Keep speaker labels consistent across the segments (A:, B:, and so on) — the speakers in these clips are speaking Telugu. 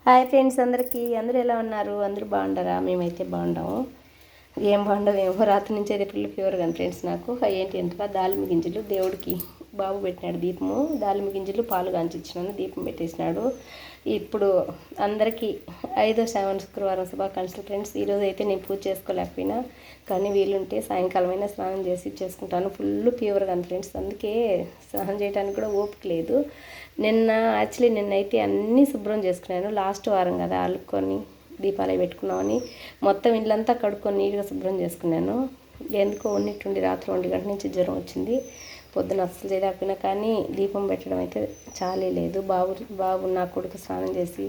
A: హాయ్ ఫ్రెండ్స్, అందరూ ఎలా ఉన్నారు? అందరూ బాగుంటారా? మేమైతే బాగుంటాము. ఏం బాగుండవేమో, రాత్రి నుంచి అయితే ఫుల్ ఫీవర్ కానీ ఫ్రెండ్స్. నాకు ఏంటి అంటే దాల్మి గింజలు దేవుడికి బాబు పెట్టినాడు దీపము. దాల్మి గింజలు పాలు కాంచిచ్చినాను, దీపం పెట్టేసినాడు. ఇప్పుడు అందరికీ 5వ శ్రావణ శుక్రవారం శుభాకాంక్షలు ఫ్రెండ్స్. ఈరోజు అయితే నేను పూజ చేసుకోలేకపోయినా, కానీ వీలుంటే సాయంకాలమైనా స్నానం చేసి చేసుకుంటాను. ఫుల్ ఫీవర్ కానీ ఫ్రెండ్స్, అందుకే స్నానం చేయడానికి కూడా ఓపిక లేదు. నిన్నైతే అన్నీ శుభ్రం చేసుకున్నాను. లాస్ట్ వారం కదా, అల్లుకొని దీపాలు పెట్టుకున్నామని మొత్తం ఇల్లంతా కడుక్కొని నీట్గా శుభ్రం చేసుకున్నాను. ఎందుకో ఉన్నట్టుండి రాత్రి 1 గంట నుంచి జ్వరం వచ్చింది. పొద్దున అస్సలు చేయకపోయినా, కానీ దీపం పెట్టడం అయితే చాలే లేదు. బాబు నా కొడుకు స్నానం చేసి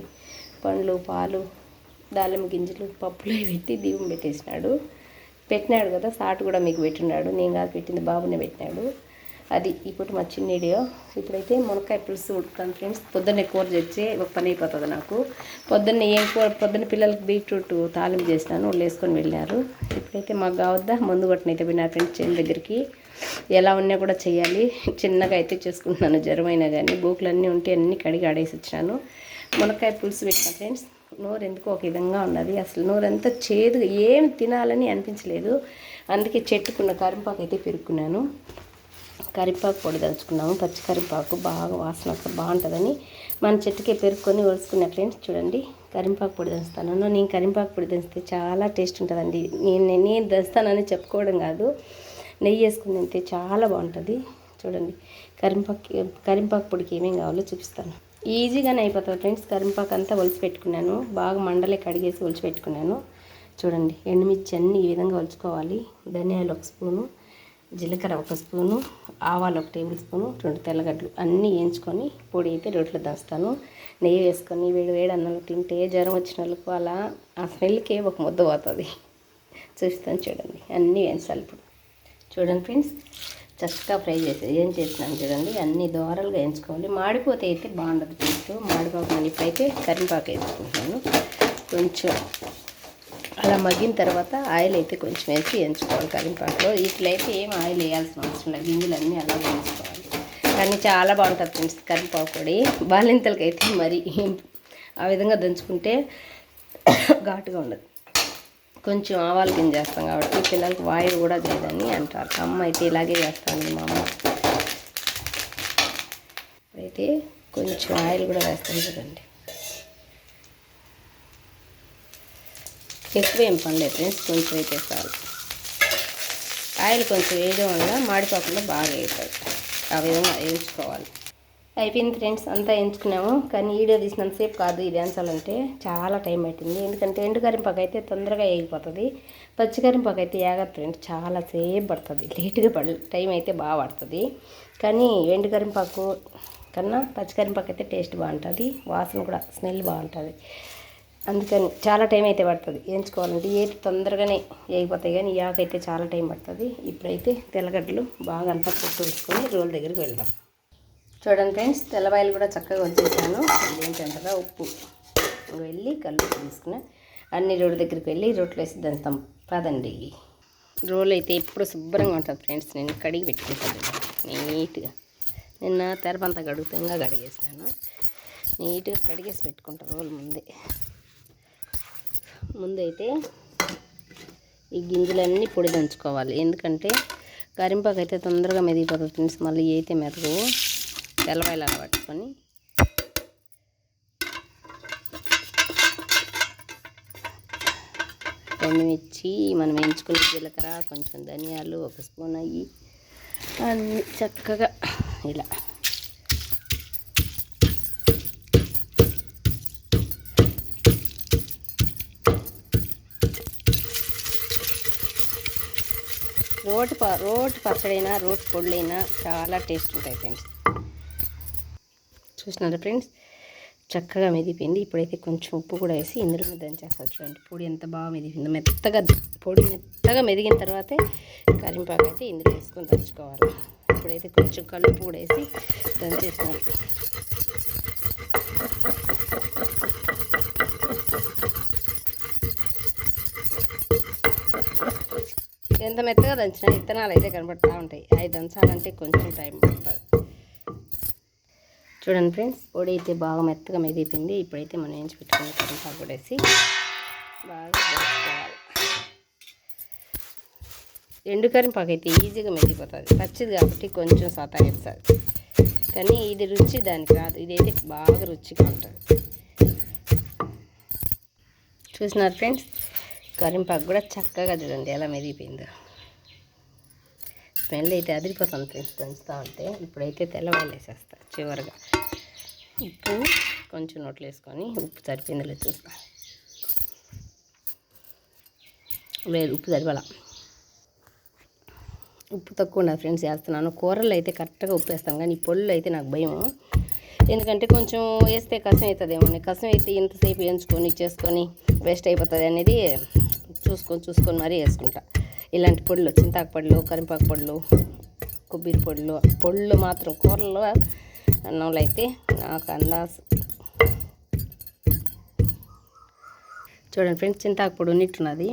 A: పండ్లు, పాలు, దాల్యం గింజలు, పప్పులు పెట్టి దీపం పెట్టినాడు కదా. సాటు కూడా మీకు పెట్టినాడు, నేను కాదు పెట్టింది, బాబునే పెట్టినాడు. అది ఇప్పుడు మా చిన్న వీడియో. ఇప్పుడైతే మునక్కాయ పులుసు ఉడుకుతాను ఫ్రెండ్స్. పొద్దున్నే కూర తెచ్చి ఒక పని అయిపోతుంది నాకు. పొద్దున్న పిల్లలకి బీట్రూట్ తాలింపు చేసినాను, వాళ్ళు వేసుకొని వెళ్ళారు. ఇప్పుడైతే మాకు కావద్దా ముందు కొట్టనైతే పోయినా ఫ్రెండ్స్ చేను దగ్గరికి. ఎలా ఉన్నా కూడా చేయాలి. చిన్నగా అయితే చేసుకుంటున్నాను, జ్వరమైనా కానీ. బూకులన్నీ ఉంటే అన్నీ కడిగి ఆడేసి వచ్చినాను. మునక్కాయ పులుసు పెట్టిన ఫ్రెండ్స్. నోరు ఎందుకో ఒక విధంగా ఉన్నది, అసలు నోరంతా చేదుగా ఏం తినాలని అనిపించలేదు. అందుకే చెట్టుకున్న కరింపాకు అయితే పెరుక్కున్నాను. కరివేపాకు పొడి దంచుకున్నాము. పచ్చి కరివేపాకు బాగా వాసన బాగుంటుందని మన చెట్టుకే పెరుక్కొని ఒలుసుకున్న ఫ్రెండ్స్. చూడండి, కరివేపాకు పొడి దంచుతాను. నేను కరివేపాకు పొడి దంచితే చాలా టేస్ట్ ఉంటుందండి. నేను దంచుతానని చెప్పుకోవడం కాదు, నెయ్యి వేసుకుని తింటే చాలా బాగుంటుంది. చూడండి, కరివేపాకు పొడికి ఏమేమి కావాలో చూపిస్తాను. ఈజీగానే అయిపోతుంది ఫ్రెండ్స్. కరివేపాకు అంతా ఒలిచి పెట్టుకున్నాను, బాగా మండలే కడిగేసి ఒలిచి పెట్టుకున్నాను. చూడండి, ఎండుమిర్చి అన్నీ ఈ విధంగా ఒలుచుకోవాలి. ధనియాలు 1 స్పూను, జీలకర్ర 1 స్పూను, ఆవాలు 1 టేబుల్ స్పూను, 2 తెల్లగడ్డలు అన్నీ వేయించుకొని పొడి అయితే రోట్లో దంచుతాను. నెయ్యి వేసుకొని వేడి అన్నంలో తింటే జ్వరం వచ్చిన వాళ్ళకు అలా ఆ స్మెల్కే ఒక ముద్ద పోతుంది. చూస్తాను చూడండి, అన్నీ వేయించాలి. ఇప్పుడు చూడండి ఫ్రెండ్స్, చక్కగా ఫ్రై ఏం చేసినాను చూడండి. అన్నీ దోరలుగా వేయించుకోవాలి. మాడిపోతే అయితే బాగుండదు టేస్ట్. మాడిపోకుండా ఇప్పుడైతే కరివేపాకు వేసుకుంటున్నాను. కొంచెం అలా మగ్గిన తర్వాత ఆయిల్ అయితే కొంచెం వేసి వేయించుకోవాలి. కరివేపాకులో ఇట్లయితే ఏం ఆయిల్ వేయాల్సిన అవసరం లేదు, గింజలన్నీ అలా వేయించుకోవాలి. కానీ చాలా బాగుంటుంది ఫ్రెండ్స్ కరివేపాకు పొడి. బాలింతలకైతే మరి ఆ విధంగా దంచుకుంటే ఘాటుగా ఉండదు. కొంచెం ఆవాలు గింజ చేస్తాం కాబట్టి పిల్లలకి వాయువు కూడా చేయదని అంటారు. అమ్మ అయితే ఇలాగే చేస్తాను, మా అమ్మ. అయితే కొంచెం ఆయిల్ కూడా వేస్తాను చూడండి. ఎక్కువ ఏం పనిలేదు ఫ్రెండ్స్, కొంచెం అయితే చాలు. ఆయిల్ కొంచెం వేయడం వల్ల మాడిపోకుండా బాగా వేస్తుంది. ఆ విధంగా వేయించుకోవాలి. అయిపోయింది ఫ్రెండ్స్, అంతా వేయించుకున్నాము. కానీ వీడియో తీసినంతసేపు కాదు ఇది వేయించాలంటే, చాలా టైం పట్టింది. ఎందుకంటే ఎండు కరింపాకు అయితే తొందరగా వేగిపోతుంది, పచ్చి కరింపాకు అయితే వేగదు ఫ్రెండ్స్, చాలా సేపు పడుతుంది. లేట్గా టైం అయితే బాగా పడుతుంది. కానీ ఎండు కరింపాకు కన్నా పచ్చి కరింపాకు అయితే టేస్ట్ బాగుంటుంది, వాసన కూడా స్మెల్ బాగుంటుంది. అందుకని చాలా టైం అయితే పడుతుంది వేయించుకోవాలంటే. ఏటి తొందరగానే వేగిపోతాయి, కానీ ఈ ఆకు అయితే చాలా టైం పడుతుంది. ఇప్పుడైతే తెల్లగడ్డలు బాగా అంతా పొట్టు వేసుకొని రోల్ దగ్గరికి వెళ్దాం. చూడండి ఫ్రెండ్స్, తెల్లవాయలు కూడా చక్కగా వచ్చేసాను. ఏంటంటారా, ఉప్పు వెళ్ళి కళ్ళు తీసుకుని అన్ని రోడ్డు దగ్గరికి వెళ్ళి రోట్లో వేసి దంచుతాం పదండి. రోల్ అయితే ఎప్పుడు శుభ్రంగా ఉంటుంది ఫ్రెండ్స్. నేను కడిగి పెట్టుకుంటాను నీట్గా. నిన్న తెరపంతా గడుగుతంగా కడిగేసినాను. నీట్గా కడిగేసి పెట్టుకుంటాను రోల్ ముందైతే ఈ గింజలన్నీ పొడి దంచుకోవాలి. ఎందుకంటే కరింపాకు అయితే తొందరగా మెదిగిపోతుంది ఫ్రెండ్స్, మళ్ళీ అయితే మెదగవు. తెల్లవాయలు అలా పట్టుకొని ఎండుమిర్చి, మనం వేయించుకున్న జీలకర్ర, కొంచెం ధనియాలు, 1 స్పూన్ అయ్యి అన్నీ చక్కగా ఇలా రోటి పచ్చడైనా రోటి పొడులైనా చాలా టేస్ట్ ఉంటాయి ఫ్రెండ్స్. చూసినారా ఫ్రెండ్స్, చక్కగా మెదిపోయింది. ఇప్పుడైతే కొంచెం ఉప్పు కూడా వేసి ఇందులో దంచేస్తారు. చూడండి, పొడి ఎంత బాగా మెదిగింది. పొడి మెత్తగా మెదిగిన తర్వాతే కరింపాకు అయితే ఇందులో వేసుకొని దంచుకోవాలి. ఇప్పుడైతే కొంచెం కలుపు కూడా వేసి దంచేసినాను. ఎంత మెత్తగా దంచినా విత్తనాలు అయితే కనబడుతూ ఉంటాయి. అవి దంచాలంటే కొంచెం టైం పడుతుంది. చూడండి ఫ్రెండ్స్, పొడి అయితే బాగా మెత్తగా మెదిపోయింది. ఇప్పుడైతే మనం వేయించి పెట్టుకుని కరివేపాకు కూడా వేసి బాగా వేసుకోవాలి. ఎండు కరివేపాకు అయితే ఈజీగా మెదిపోతుంది, పచ్చిది కాబట్టి కొంచెం సతాయిస్తుంది. కానీ ఇది రుచి దానికి రాదు, ఇదైతే బాగా రుచిగా ఉంటుంది. చూసినారు ఫ్రెండ్స్, కరివేపాకు కూడా చక్కగా చూడండి ఎలా మెదిపోయిందో. స్మెల్ అయితే అదిరిపోతుంది ఫ్రెండ్స్ దంచుతూ ఉంటే. ఇప్పుడైతే తెల్లవాళ్ళు వేసేస్తా చివరిగా. ఉప్పు కొంచెం నోట్లు వేసుకొని, ఉప్పు సరిపోయిందో లేదు చూస్తా. లేదు, ఉప్పు సరిపడ, ఉప్పు తక్కువ ఉండదు ఫ్రెండ్స్ వేస్తున్నాను. కూరల్లో అయితే కరెక్ట్గా ఉప్పు వేస్తాను, కానీ ఈ పొళ్ళు అయితే నాకు భయం. ఎందుకంటే కొంచెం వేస్తే కసం అవుతుందేమో, కసం అయితే ఇంతసేపు వేయించుకొని చేసుకొని వేస్ట్ అయిపోతుంది అనేది చూసుకొని మరీ వేసుకుంటా. ఇలాంటి పొడులు, చింతాకు పొడులు, కరివేపాకు పొడులు, కొబ్బరి పొడులు మాత్రం కూరల్లో అన్నంలో అయితే నాకు అందాజు. చూడండి ఫ్రెండ్స్, చింతాకు పొడి ఉన్నట్టున్నది,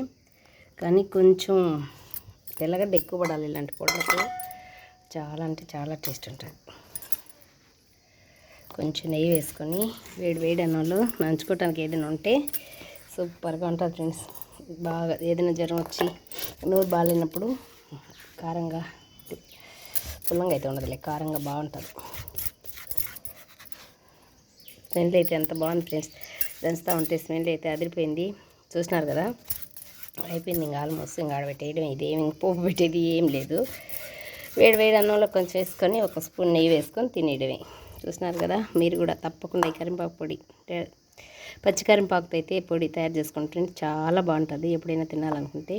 A: కానీ కొంచెం తెల్లగడ్డ ఎక్కువ పడాలి. ఇలాంటి పొడులకు చాలా అంటే చాలా టేస్ట్ ఉంటుంది. కొంచెం నెయ్యి వేసుకొని వేడి అన్నంలో నంచుకోవటానికి ఏదైనా ఉంటే సూపర్గా ఉంటుంది ఫ్రెండ్స్. బాగా ఏదైనా జ్వరం వచ్చి నోరు బాగాలేనప్పుడు కారంగా, పుల్లంగా అయితే ఉండదులే, కారంగా బాగుంటుంది. స్మెల్ అయితే ఎంత బాగుంది ఫ్రెండ్స్, దంచుతూ ఉంటే స్మెల్ అయితే అదిరిపోయింది. చూసినారు కదా, అయిపోయింది. ఇంకా ఆల్మోస్ట్ ఇంకా ఆడబెట్టేయడం. ఇదేమి పోపు పెట్టేది ఏం లేదు. వేడి అన్నంలో కొంచెం వేసుకొని ఒక స్పూన్ నెయ్యి వేసుకొని తినేయడమే. చూసినారు కదా, మీరు కూడా తప్పకుండా ఈ కరివేపాకు పొడి, పచ్చి కరివేపాకుతో అయితే పొడి తయారు చేసుకుంటే చాలా బాగుంటుంది. ఎప్పుడైనా తినాలనుకుంటే.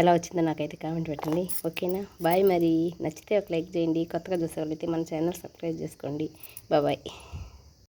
A: ఎలా వచ్చిందో నాకైతే కామెంట్ పెట్టండి, ఓకేనా? బాయ్. మరి నచ్చితే ఒక లైక్ చేయండి. కొత్తగా చూసేవాళ్ళైతే మన ఛానల్ సబ్స్క్రైబ్ చేసుకోండి. బాయ్.